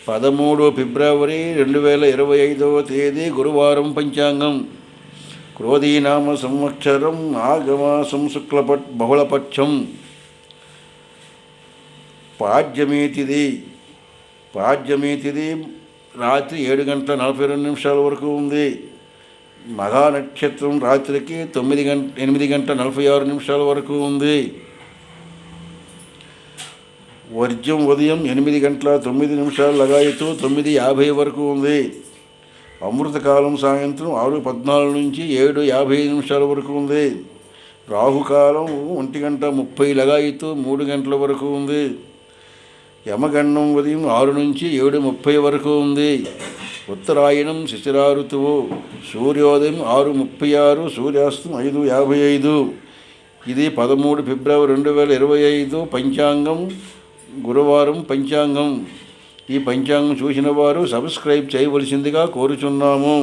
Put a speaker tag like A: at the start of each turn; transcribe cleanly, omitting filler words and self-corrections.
A: 13 ఫిబ్రవరి 2025 తేదీ గురువారం. పంచాంగం క్రోధీనామ సంవత్సరం ఆగమాసం బహుళపక్షం. పాడ్యమి తిథి రాత్రి 7:42 వరకు ఉంది. మఘా నక్షత్రం రాత్రికి 8:46 వరకు ఉంది. వర్జ్యం ఉదయం 8:09 లగాయతూ 9:50 వరకు ఉంది. అమృతకాలం సాయంత్రం 6:14 నుంచి 7:55 వరకు ఉంది. రాహుకాలం 1:30 లగాయతూ 3 గంటల వరకు ఉంది. యమగండం ఉదయం 6 నుంచి 7:30 వరకు ఉంది. ఉత్తరాయణం శిశిరా ఋతువు. సూర్యోదయం 6:36, సూర్యాస్తం 5:55. ఇది 13 ఫిబ్రవరి 2025 పంచాంగం, గురువారం పంచాంగం. ఈ పంచాంగం చూసిన వారు సబ్స్క్రైబ్ చేయవలసిందిగా కోరుచున్నాము.